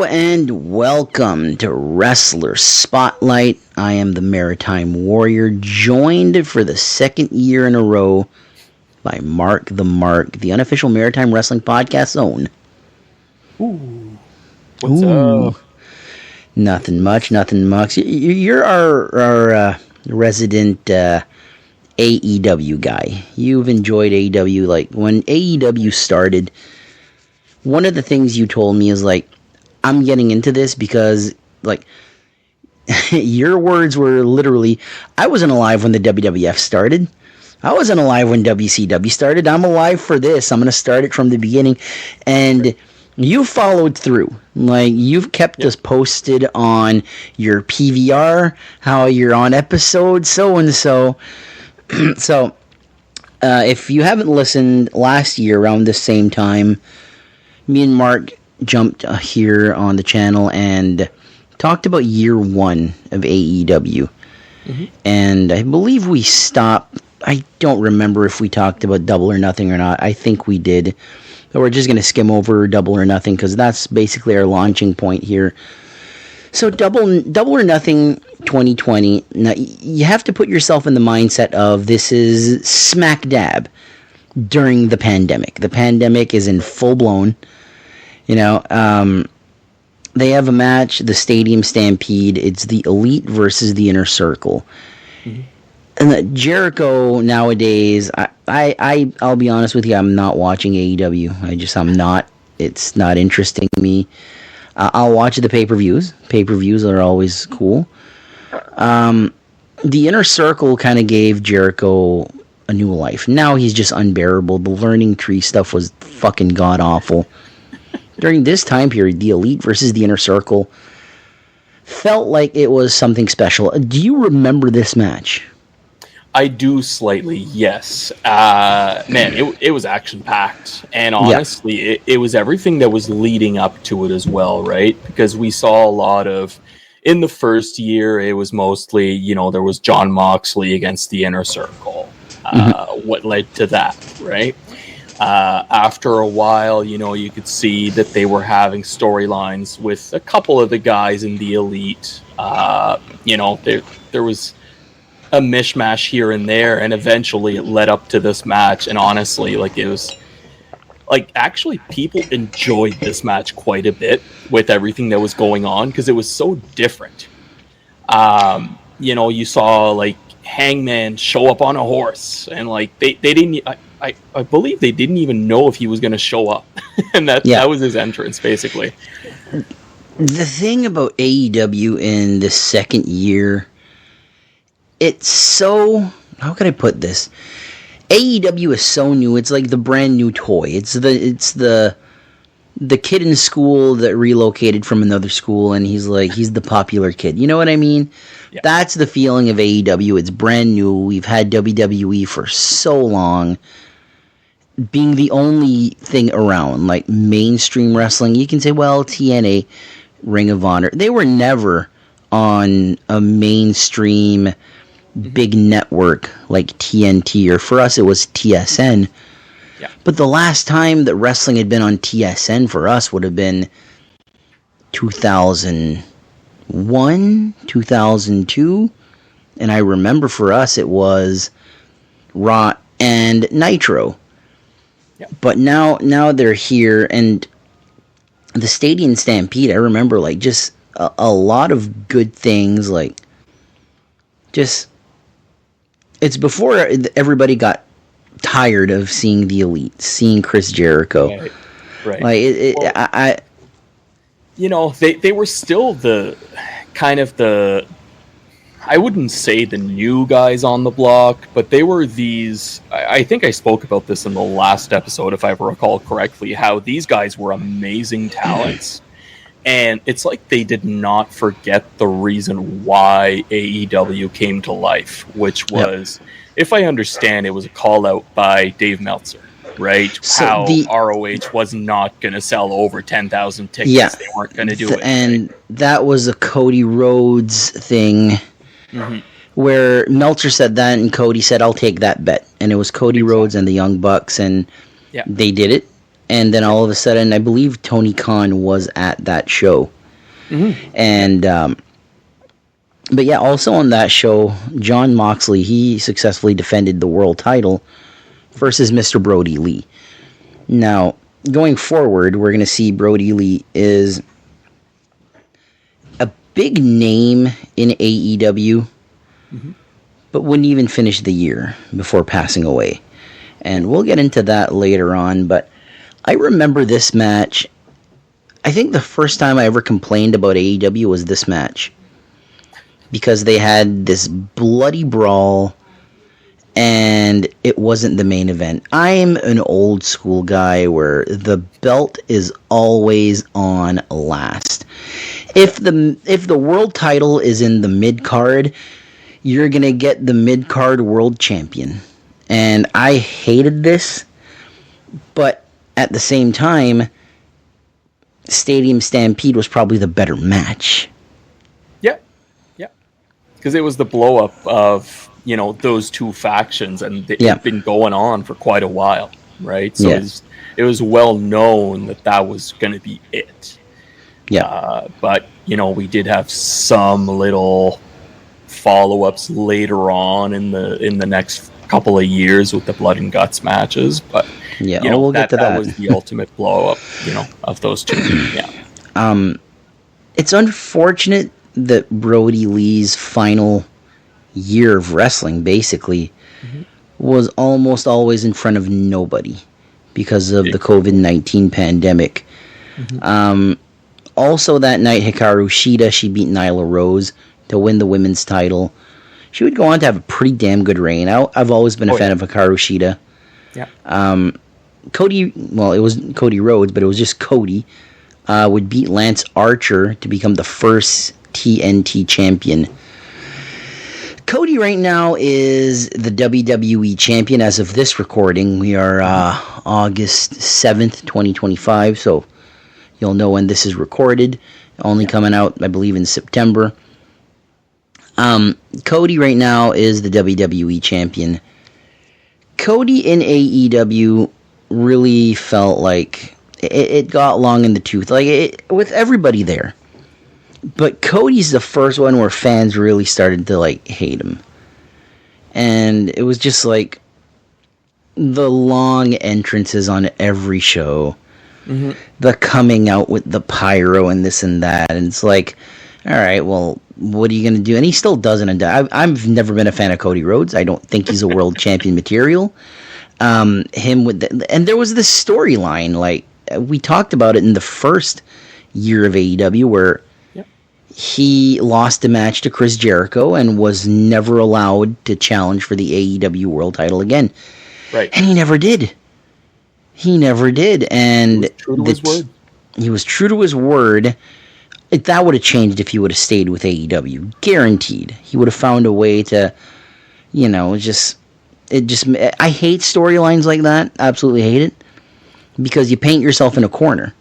and welcome to Wrestler Spotlight. I am the Maritime Warrior, joined for the second year in a row by Mark the Mark, the unofficial Maritime Wrestling Podcast zone. Ooh. What's up? Nothing much. You're our resident AEW guy. You've enjoyed AEW. Like, when AEW started, one of the things you told me is, like, I'm getting into this because, like, your words were literally, I wasn't alive when the WWF started. I wasn't alive when WCW started. I'm alive for this. I'm going to start it from the beginning. And you followed through. Like, you've kept us posted on your PVR, how you're on episode so-and-so. So, if you haven't listened, last year around the same time, me and Mark jumped here on the channel and talked about year one of AEW. Mm-hmm. And I believe we stopped. I don't remember if we talked about Double or Nothing or not. I think we did. But we're just going to skim over Double or Nothing because that's basically our launching point here. So Double or Nothing 2020, now you have to put yourself in the mindset of this is smack dab during the pandemic. The pandemic is in full blown. You know, they have a match, the Stadium Stampede. It's the Elite versus the Inner Circle. Mm-hmm. And Jericho nowadays, I'll be honest with you, I'm not watching AEW. I'm not. It's not interesting me. I'll watch the pay-per-views. Pay-per-views are always cool. The Inner Circle kind of gave Jericho a new life. Now he's just unbearable. The Learning Tree stuff was fucking god-awful. During this time period, the Elite versus the Inner Circle felt like it was something special. Do you remember this match? I do slightly, yes. Man, it was action-packed. And honestly, it was everything that was leading up to it as well, right? Because we saw a lot of... In the first year, it was mostly, there was Jon Moxley against the Inner Circle. What led to that, right? After a while, you could see that they were having storylines with a couple of the guys in the Elite. There was a mishmash here and there, and eventually it led up to this match. And honestly, it was actually people enjoyed this match quite a bit with everything that was going on because it was so different. You saw Hangman show up on a horse, and they didn't. I believe they didn't even know if he was going to show up, and that was his entrance, basically. The thing about AEW in the second year, it's so... How can I put this? AEW is so new. It's like the brand new toy. It's the kid in school that relocated from another school, and he's the popular kid. You know what I mean? Yeah. That's the feeling of AEW. It's brand new. We've had WWE for so long, being the only thing around, like mainstream wrestling. You can say, well, TNA, Ring of Honor, they were never on a mainstream big network like TNT, or for us it was TSN. Yeah. But the last time that wrestling had been on TSN for us would have been 2001, 2002, and I remember for us it was Raw and Nitro. Yep. But now they're here, and the Stadium Stampede, I remember just a lot of good things, it's before everybody got tired of seeing the Elite, seeing Chris Jericho. Right. They were still the kind of the... I wouldn't say the new guys on the block, but they were these... I think I spoke about this in the last episode, if I recall correctly, how these guys were amazing talents. And it's like they did not forget the reason why AEW came to life, which was, if I understand, it was a call-out by Dave Meltzer, right? So how ROH was not going to sell over 10,000 tickets. Yeah, they weren't going to do it. And that was a Cody Rhodes thing. Mm-hmm. Where Meltzer said that, and Cody said, I'll take that bet. And it was Cody Rhodes and the Young Bucks, and they did it. And then all of a sudden, I believe Tony Khan was at that show. And but yeah, also on that show, Jon Moxley, he successfully defended the world title versus Mr. Brody Lee. Now, going forward, we're going to see Brody Lee is a big name in AEW, but wouldn't even finish the year before passing away. And we'll get into that later on, but I remember this match. I think the first time I ever complained about AEW was this match, because they had this bloody brawl and it wasn't the main event. I'm an old school guy where the belt is always on last. If the world title is in the mid card, you're gonna get the mid card world champion. And I hated this, but at the same time, Stadium Stampede was probably the better match. Yeah, because it was the blow up of those two factions, and it's been going on for quite a while, right? So it was well known that was going to be it. Yeah, but we did have some little follow ups later on in the next couple of years with the blood and guts matches, but we'll get to that. That was the ultimate blow up, of those two. Yeah. It's unfortunate that Brody Lee's final year of wrestling basically was almost always in front of nobody because of the COVID-19 pandemic. Also that night, Hikaru Shida, she beat Nyla Rose to win the women's title. She would go on to have a pretty damn good reign. I've always been a fan of Hikaru Shida. Yeah. It was Cody Rhodes, but it was just Cody, would beat Lance Archer to become the first TNT champion. Cody right now is the WWE champion as of this recording. We are August 7th, 2025, so you'll know when this is recorded. Only coming out, I believe, in September. Cody right now is the WWE champion. Cody in AEW really felt like it got long in the tooth, with everybody there. But Cody's the first one where fans really started to hate him. And it was just the long entrances on every show. The coming out with the pyro and this and that. And it's all right, well, what are you going to do? And he still doesn't. I've never been a fan of Cody Rhodes. I don't think he's a world champion material. And there was this storyline, we talked about it in the first year of AEW, where he lost a match to Chris Jericho and was never allowed to challenge for the AEW world title again. Right. And he never did. And he was true to his word. That would have changed if he would have stayed with AEW. Guaranteed. He would have found a way to, I hate storylines like that. Absolutely hate it. Because you paint yourself in a corner.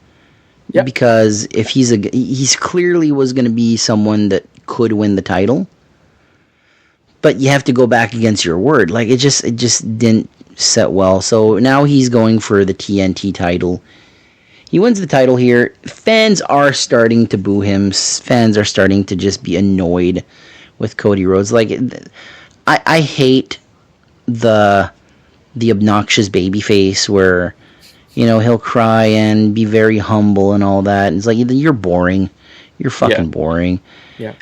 Yep. Because if he's clearly was going to be someone that could win the title, but you have to go back against your word. It just didn't set well. So now he's going for the TNT title. He wins the title here. Fans are starting to boo him. Fans are starting to just be annoyed with Cody Rhodes. I hate the obnoxious babyface where he'll cry and be very humble and all that. And it's you're boring. You're fucking boring. Yeah.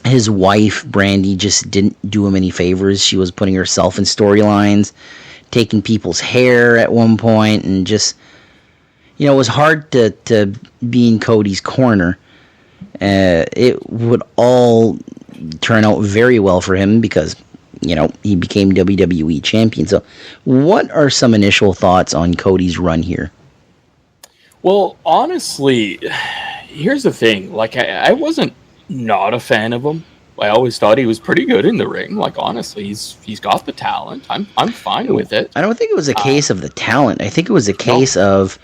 His wife, Brandy, just didn't do him any favors. She was putting herself in storylines, taking people's hair at one point, and just, it was hard to be in Cody's corner. It would all turn out very well for him because he became WWE champion. So what are some initial thoughts on Cody's run here? Well, honestly, here's the thing. I wasn't not a fan of him. I always thought he was pretty good in the ring. Honestly, he's got the talent. I'm fine with it. I don't think it was a case of the talent. I think it was a case of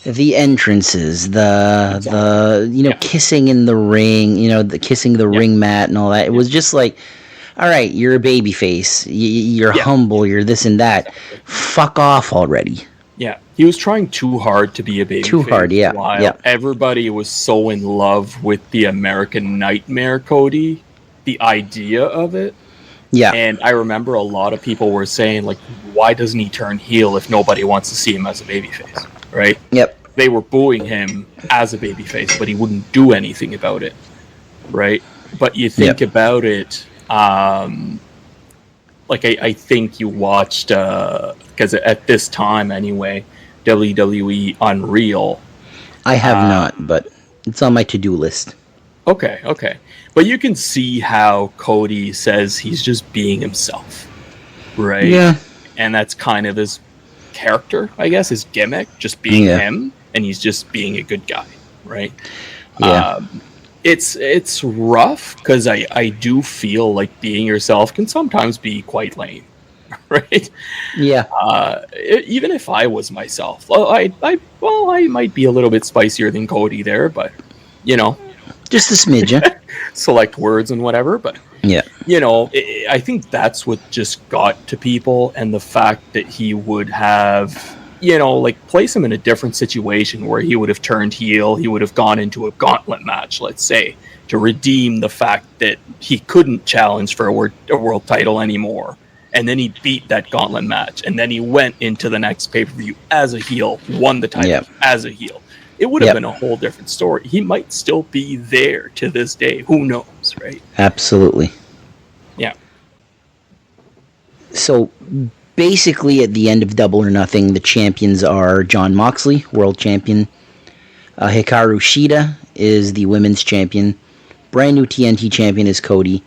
the entrances, the kissing in the ring, the kissing the ring mat and all that. It was just all right, you're a baby face. You're humble. You're this and that. Fuck off already. Yeah, he was trying too hard to be a babyface. Too hard, yeah. While Yeah. everybody was so in love with the American Nightmare Cody, the idea of it. Yeah. And I remember a lot of people were saying, like, why doesn't he turn heel if nobody wants to see him as a babyface, right? Yep. They were booing him as a babyface, but he wouldn't do anything about it, right? But you think about it, like I think you watched, because at this time anyway, WWE Unreal. I have not, but it's on my to-do list. Okay. But you can see how Cody says he's just being himself, right? Yeah. And that's kind of his character, I guess, his gimmick, just being him, and he's just being a good guy, right? Yeah. It's rough, because I do feel like being yourself can sometimes be quite lame, right? Yeah. Even if I was myself, I might be a little bit spicier than Cody there, but, you know. Just a smidge, yeah. Select words and whatever, but yeah, you know, I think that's what just got to people, and the fact that he would have, you know, like, place him in a different situation where he would have turned heel, he would have gone into a gauntlet match, let's say, to redeem the fact that he couldn't challenge for a world title anymore, and then he beat that gauntlet match, and then he went into the next pay-per-view as a heel, won the title as a heel. It would have been a whole different story. He might still be there to this day. Who knows, right? Absolutely. Yeah. So, basically, at the end of Double or Nothing, the champions are Jon Moxley, world champion. Hikaru Shida is the women's champion. Brand new TNT champion is Cody.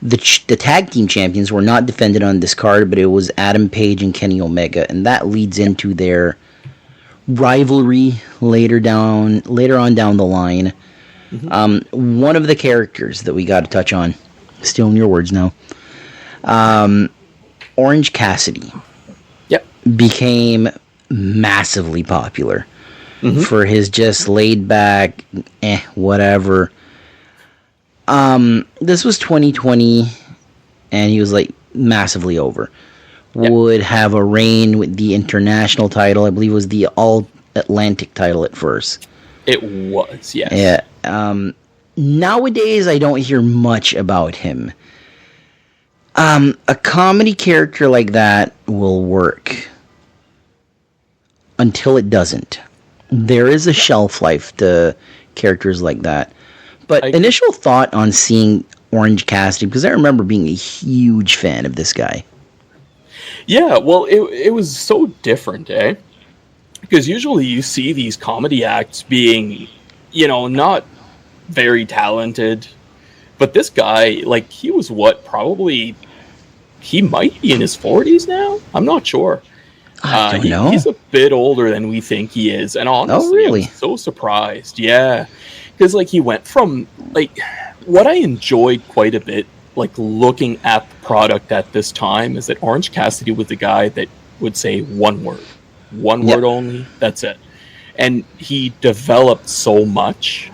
The tag team champions were not defended on this card, but it was Adam Page and Kenny Omega, and that leads into their rivalry later on down the line. Mm-hmm. One of the characters that we got to touch on, stealing your words now, Orange Cassidy became massively popular for his just laid back whatever. This was 2020, and he was like massively over. Would have a reign with the international title. I believe it was the All-Atlantic title at first. It was, yes. Yeah. Nowadays, I don't hear much about him. A comedy character like that will work until it doesn't. There is a shelf life to characters like that. But initial thought on seeing Orange Cassidy, because I remember being a huge fan of this guy. Yeah, well, it was so different, eh? Because usually you see these comedy acts being, you know, not very talented. But this guy, like, he was probably, he might be in his 40s now? I'm not sure. I don't know. He's a bit older than we think he is. And honestly, really? I'm so surprised. Yeah. Because, like, he went from, like, what I enjoyed quite a bit, like, looking at the product at this time, is that Orange Cassidy was the guy that would say one word. One word only, that's it. And he developed so much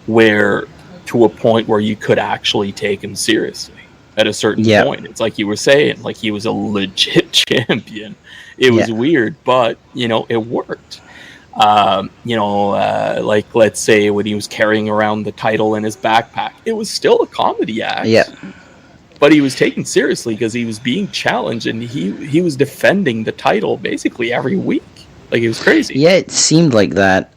to a point where you could actually take him seriously at a certain point. It's like you were saying, like, he was a legit champion. It was weird, but, you know, it worked. Like, let's say when he was carrying around the title in his backpack, it was still a comedy act. Yeah. But he was taken seriously because he was being challenged, and he was defending the title basically every week. Like, it was crazy. Yeah, it seemed like that.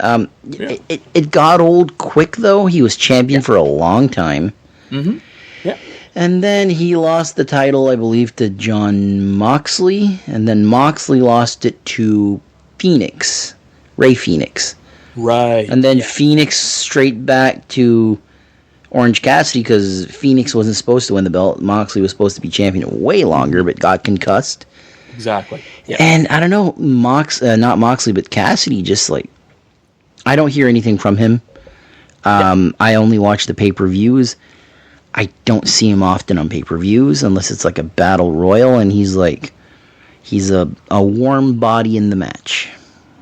It got old quick, though. He was champion for a long time. Mm-hmm. Yeah. And then he lost the title, I believe, to Jon Moxley. And then Moxley lost it to Ray Phoenix. Right. And then Phoenix straight back to Orange Cassidy, because Phoenix wasn't supposed to win the belt. Moxley was supposed to be champion way longer, but got concussed. Exactly. Yeah. And I don't know, not Moxley, but Cassidy, just like, I don't hear anything from him. I only watch the pay-per-views. I don't see him often on pay-per-views unless it's like a battle royal, and he's a warm body in the match.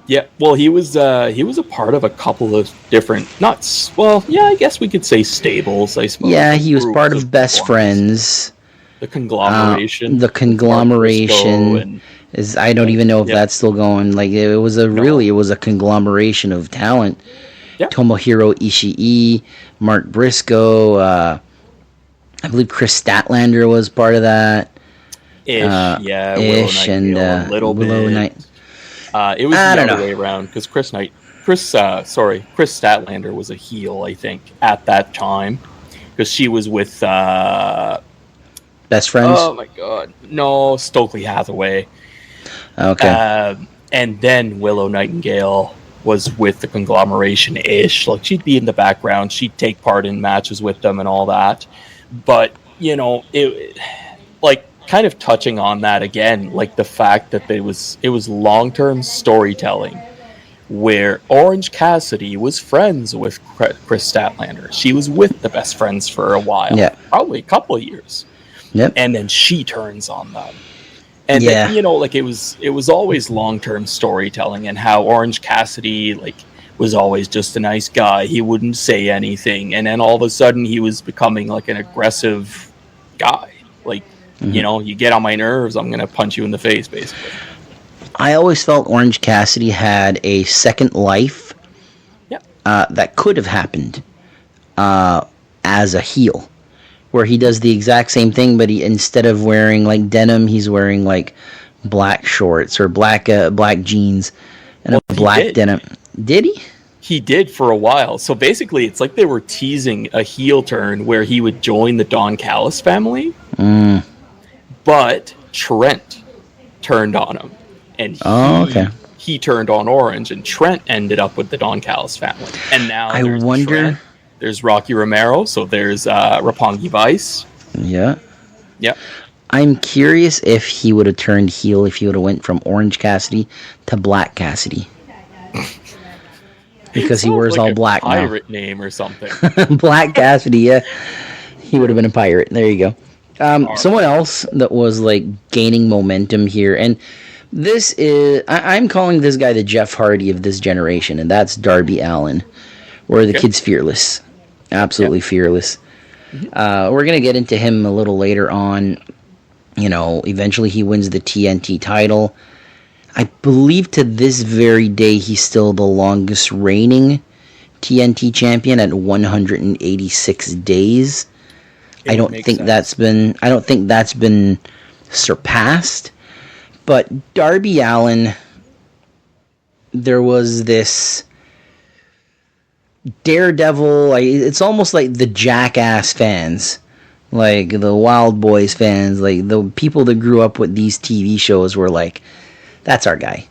Yeah, well, he was a part of a couple of different, I guess we could say stables, I suppose. Yeah, he was part of Best Friends. The conglomeration. I don't even know if that's still going. Like it was a conglomeration of talent. Yeah. Tomohiro Ishii, Mark Briscoe, I believe Chris Statlander was part of that. Ish, and a little Willow bit. Knight. It was the other way around because Chris Statlander was a heel, I think, at that time because she was with Best Friends. Oh my God, no, Stokely Hathaway. Okay. And then Willow Nightingale was with the conglomeration ish. Like she'd be in the background, she'd take part in matches with them and all that. But it like kind of touching on that again, like the fact that it was long-term storytelling where Orange Cassidy was friends with Chris Statlander. She was with the Best Friends for a while, probably a couple of years. Yep. And then she turns on them. And then, like it was always long-term storytelling and how Orange Cassidy like was always just a nice guy. He wouldn't say anything. And then all of a sudden he was becoming like an aggressive guy. Like, you get on my nerves, I'm going to punch you in the face, basically. I always felt Orange Cassidy had a second life that could have happened as a heel, where he does the exact same thing, but instead of wearing like denim, he's wearing like black shorts or black jeans and a black denim. Did he? He did for a while. So basically, it's like they were teasing a heel turn where he would join the Don Callis family. But Trent turned on him. And he turned on Orange, and Trent ended up with the Don Callis family. And now Trent, there's Rocky Romero, so there's Roppongi Vice. Yeah. Yeah. I'm curious if he would have turned heel if he would have went from Orange Cassidy to Black Cassidy. Because he wears all black now. Pirate name or something. Black Cassidy, yeah. He would have been a pirate. There you go. Someone else that was like gaining momentum here, and this is I'm calling this guy the Jeff Hardy of this generation, and that's Darby Allin, where the kid's fearless, absolutely fearless. We're gonna get into him a little later on. Eventually he wins the TNT title. I believe to this very day he's still the longest reigning TNT champion at 186 days. I don't think that's been surpassed. But Darby Allin, there was this daredevil. It's almost like the Jackass fans, like the Wild Boys fans, like the people that grew up with these TV shows were like, "That's our guy."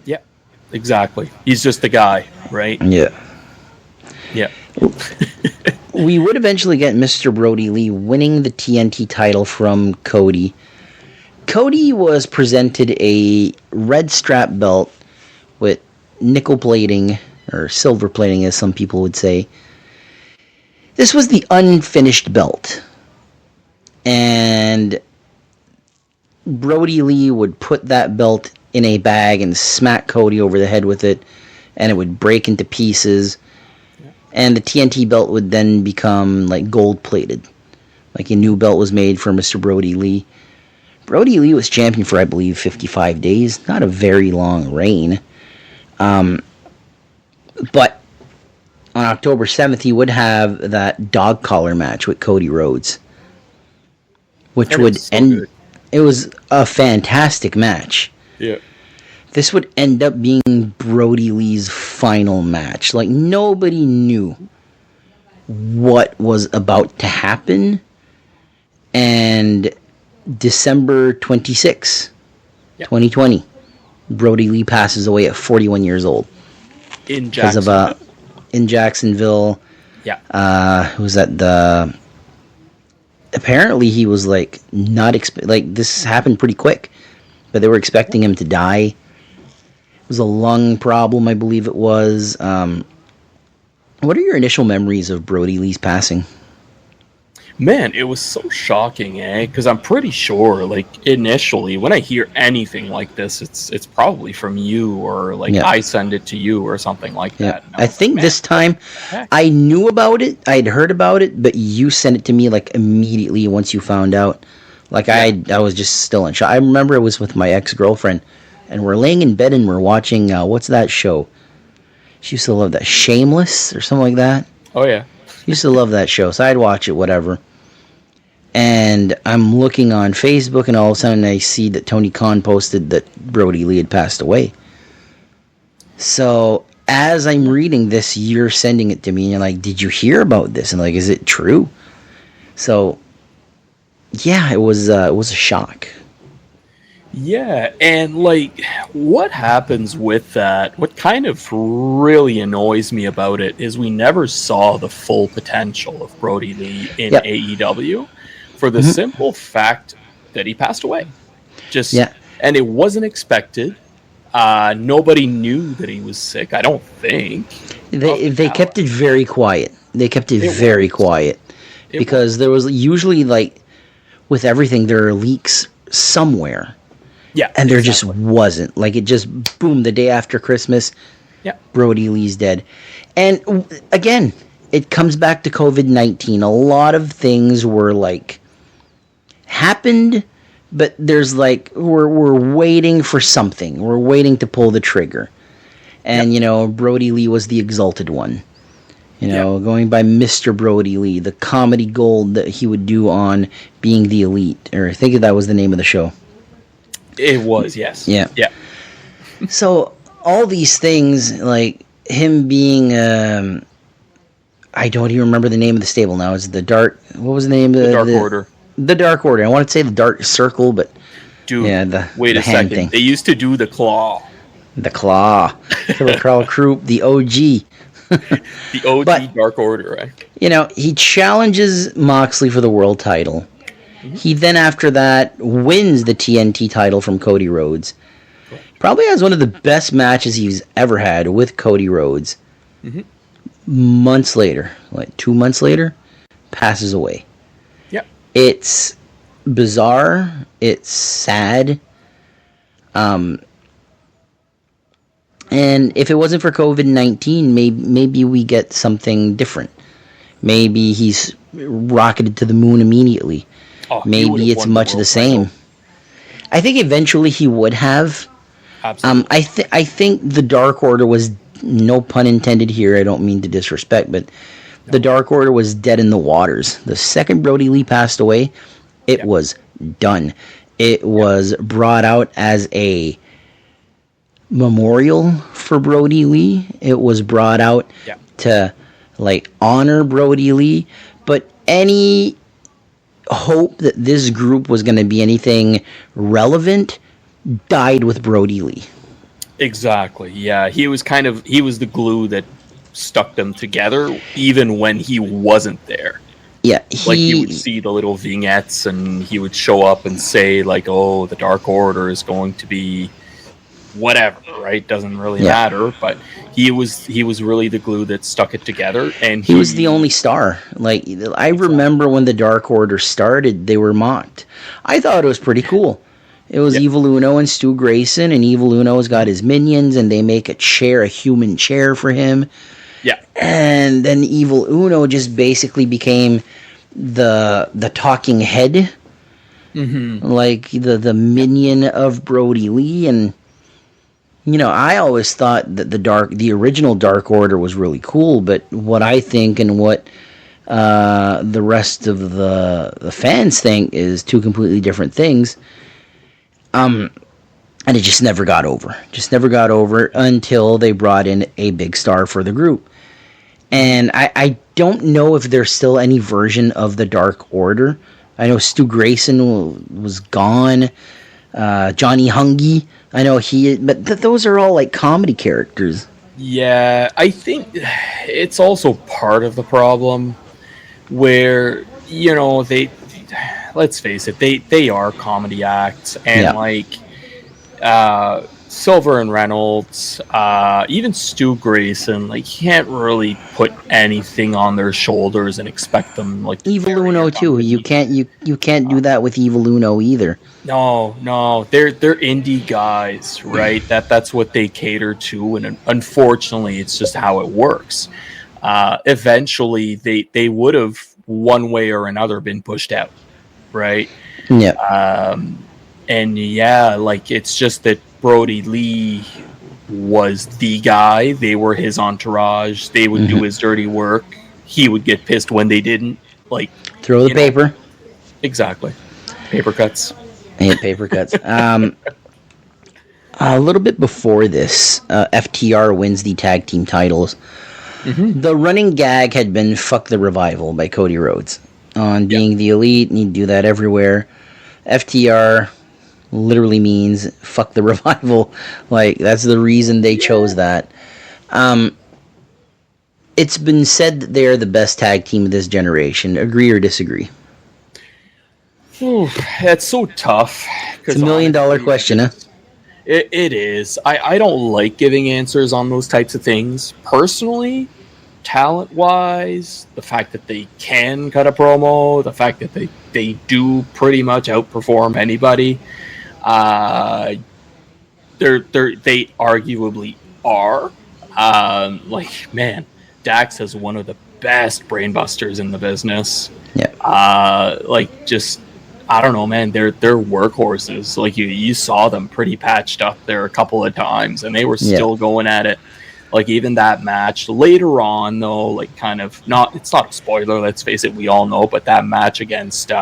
Yeah, exactly. He's just the guy, right? Yeah. Yeah. We would eventually get Mr. Brody Lee winning the TNT title from Cody. Cody was presented a red strap belt with nickel plating, or silver plating as some people would say. This was the unfinished belt. And Brody Lee would put that belt in a bag and smack Cody over the head with it, and it would break into pieces. And the TNT belt would then become like gold plated. Like a new belt was made for Mr. Brody Lee. Brody Lee was champion for, I believe, 55 days. Not a very long reign. But on October 7th, he would have that dog collar match with Cody Rhodes. Which would end... Good. It was a fantastic match. Yeah. This would end up being Brody Lee's final match. Like, nobody knew what was about to happen. And December 26, 2020, Brody Lee passes away at 41 years old. In Jacksonville. In Jacksonville. Yeah. Was at the... Apparently he was, like, not... this happened pretty quick. But they were expecting him to die. It was a lung problem, I believe it was. What are your initial memories of Brody Lee's passing? Man, it was so shocking, because I'm pretty sure, like, initially, when I hear anything like this, it's probably from you, or, like, I send it to you, or something like that. I think this time, I knew about it, I'd heard about it, but you sent it to me, like, immediately once you found out. Like, I was just still in shock. I remember it was with my ex-girlfriend, and we're laying in bed and we're watching, what's that show? She used to love that, Shameless or something like that. Oh, yeah. She used to love that show, so I'd watch it, whatever. And I'm looking on Facebook, and all of a sudden I see that Tony Khan posted that Brody Lee had passed away. So as I'm reading this, you're sending it to me, and you're like, did you hear about this? And like, is it true? So, yeah, it was a shock. Yeah, and like, what happens with that, what kind of really annoys me about it is we never saw the full potential of Brody Lee in AEW for the simple fact that he passed away. And it wasn't expected. Nobody knew that he was sick, I don't think. They kept it very quiet. They kept it very quiet. Because there was usually, like, with everything, there are leaks somewhere. Yeah, and there just wasn't. Like, it just, boom, the day after Christmas, Brody Lee's dead. And, again, it comes back to COVID-19. A lot of things were, like, happened, but there's, like, we're waiting for something. We're waiting to pull the trigger. And, you know, Brody Lee was the exalted one. You know, going by Mr. Brody Lee, the comedy gold that he would do on Being the Elite. Or I think that was the name of the show. It was, yes. Yeah. So, all these things, like him being, I don't even remember the name of the stable now. It's the Dark, what was the name of the Dark Order. The Dark Order. I want to say the Dark Circle, but dude, wait a second. Thing. They used to do the Claw. The Claw. Killer Carl Croup, the OG. The OG Dark Order, right? You know, he challenges Moxley for the world title. He then, after that, wins the TNT title from Cody Rhodes. Probably has one of the best matches he's ever had with Cody Rhodes. Months later, like 2 months later, passes away. Yeah. It's bizarre. It's sad. And if it wasn't for COVID-19, maybe we get something different. Maybe he's rocketed to the moon immediately. Maybe it's much the same. I think eventually he would have. Absolutely. I think the Dark Order was, no pun intended here, I don't mean to disrespect, but the Dark Order was dead in the waters. The second Brody Lee passed away, it was done. It was brought out as a memorial for Brody Lee. It was brought out to, like, honor Brody Lee, but any hope that this group was going to be anything relevant died with Brody Lee. Exactly. Yeah, he was the glue that stuck them together even when he wasn't there. Yeah, like you would see the little vignettes and he would show up and say like, "Oh, the Dark Order is going to be whatever," right? Doesn't really matter, but he was really the glue that stuck it together, and he was the only star. Like, I remember when the Dark Order started, they were mocked. I thought it was pretty cool. It was Evil Uno and Stu Grayson, and Evil Uno's got his minions, and they make a human chair for him. Yeah, and then Evil Uno just basically became the talking head, like the minion of Brody Lee. And you know, I always thought that the original Dark Order was really cool, but what I think and what the rest of the fans think is two completely different things. And it just never got over. Just never got over until they brought in a big star for the group. And I don't know if there's still any version of the Dark Order. I know Stu Grayson was gone. Johnny Hungy, I know but those are all like comedy characters. Yeah, I think it's also part of the problem where, you know, let's face it, they are comedy acts, and like Silver and Reynolds, even Stu Grayson, like, can't really put anything on their shoulders and expect them like Evil Uno too. You can't do that with Evil Uno either. No, they're indie guys, right? That's what they cater to, and unfortunately, it's just how it works. Eventually, they would have one way or another been pushed out, right? Yeah. And yeah, like it's just that Brody Lee was the guy. They were his entourage. They would do his dirty work. He would get pissed when they didn't. Like, throw the paper. Exactly. Paper cuts. Yeah, paper cuts. A little bit before this, FTR wins the tag team titles. The running gag had been "fuck the Revival" by Cody Rhodes on being the elite, and he'd do that everywhere. FTR literally means "fuck the Revival." Like, that's the reason they chose that. It's been said that they're the best tag team of this generation. Agree or disagree? Ooh, that's so tough. It's $1 million question, huh? It is. I don't like giving answers on those types of things. Personally, talent-wise, the fact that they can cut a promo, the fact that they do pretty much outperform anybody, they arguably are. Like, man, Dax has one of the best brainbusters in the business. Yeah. Like, just, I don't know, man. They're workhorses. Like, you saw them pretty patched up there a couple of times, and they were still going at it. Like, even that match later on, though, like, kind of not. It's not a spoiler. Let's face it, we all know. But that match against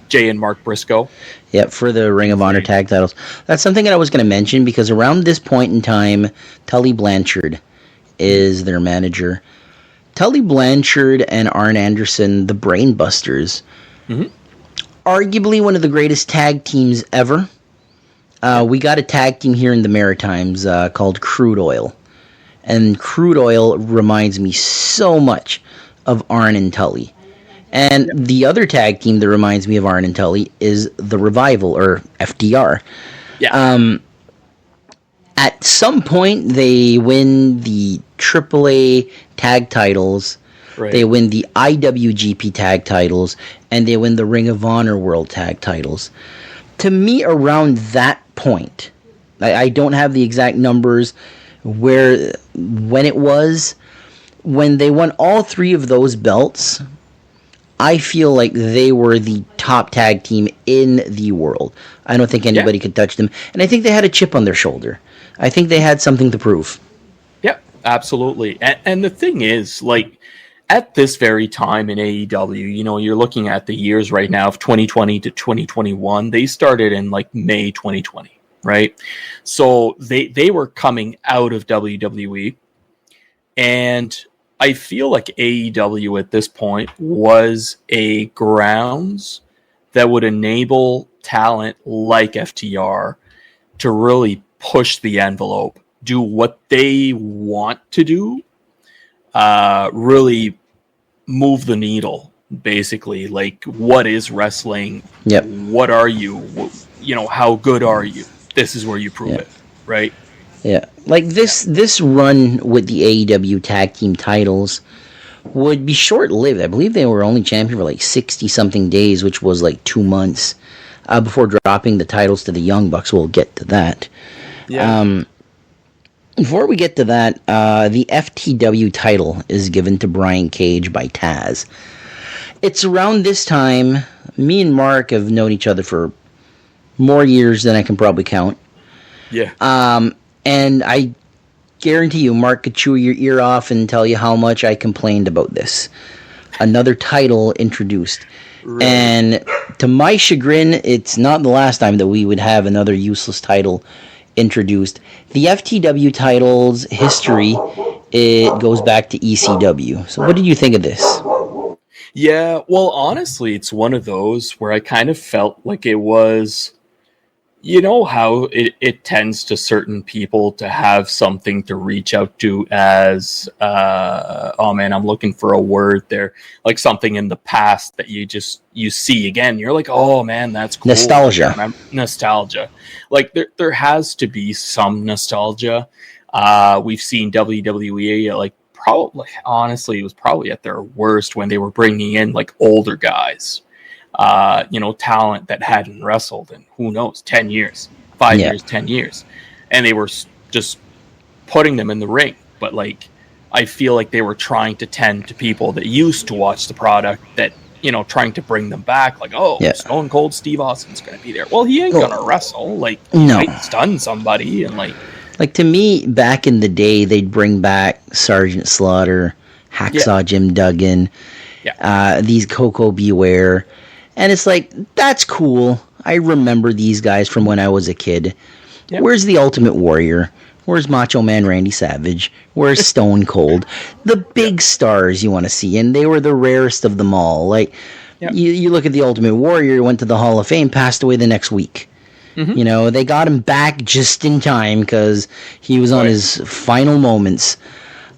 Jay and Mark Briscoe. Yeah, for the Ring of Honor tag titles. That's something that I was going to mention, because around this point in time, Tully Blanchard is their manager. Tully Blanchard and Arn Anderson, the Brainbusters, arguably one of the greatest tag teams ever. We got a tag team here in the Maritimes called Crude Oil. And Crude Oil reminds me so much of Arn and Tully. And the other tag team that reminds me of Arn and Tully is The Revival, or FDR. Yeah. At some point, they win the AAA tag titles. Right. They win the IWGP tag titles, and they win the Ring of Honor World tag titles. To me, around that point, I don't have the exact numbers when it was, when they won all three of those belts, I feel like they were the top tag team in the world. I don't think anybody could touch them, and I think they had a chip on their shoulder. I think they had something to prove. Yeah, absolutely. And the thing is, like, at this very time in AEW, you're looking at the years right now of 2020 to 2021. They started in, like, May 2020, right? So they were coming out of WWE, and I feel like AEW at this point was a grounds that would enable talent like FTR to really push the envelope, do what they want to do, really move the needle, basically. Like, what is wrestling? Yep. What are you? How good are you? This is where you prove it, right? Yeah. Like, this run with the AEW tag team titles would be short-lived. I believe they were only champion for like 60-something days, which was like 2 months, before dropping the titles to the Young Bucks. We'll get to that. Yeah. Before we get to that, the FTW title is given to Brian Cage by Taz. It's around this time, me and Mark have known each other for more years than I can probably count. Yeah. And I guarantee you, Mark could chew your ear off and tell you how much I complained about this. Another title introduced. Right. And to my chagrin, it's not the last time that we would have another useless title introduced. The FTW title's history, it goes back to ECW. So what did you think of this? Yeah, well, honestly, it's one of those where I kind of felt like it was, how it tends to certain people to have something to reach out to as, I'm looking for a word there, like something in the past that you see again. You're like, oh man, that's cool. Nostalgia. Nostalgia. Like there has to be some nostalgia. We've seen WWE, like, probably, honestly, it was probably at their worst when they were bringing in like older guys. Talent that hadn't wrestled in, who knows, 10 years, 5 years, 10 years. And they were just putting them in the ring. But, like, I feel like they were trying to tend to people that used to watch the product that, trying to bring them back. Like, oh, Yeah. Stone Cold Steve Austin's going to be there. Well, he ain't going to wrestle. Like, he No. might stun somebody and like. Like, to me, back in the day, they'd bring back Sergeant Slaughter, Hacksaw Jim Duggan, these Coco Beware, and it's like, that's cool. I remember these guys from when I was a kid. Yep. Where's the Ultimate Warrior? Where's Macho Man Randy Savage? Where's Stone Cold? The big stars you want to see, and they were the rarest of them all. Like, you look at the Ultimate Warrior, went to the Hall of Fame, passed away the next week. Mm-hmm. They got him back just in time because he was on his final moments.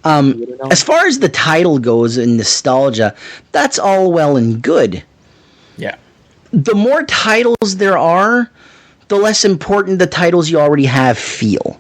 As far as the title goes and nostalgia, that's all well and good. Yeah. The more titles there are, the less important the titles you already have feel.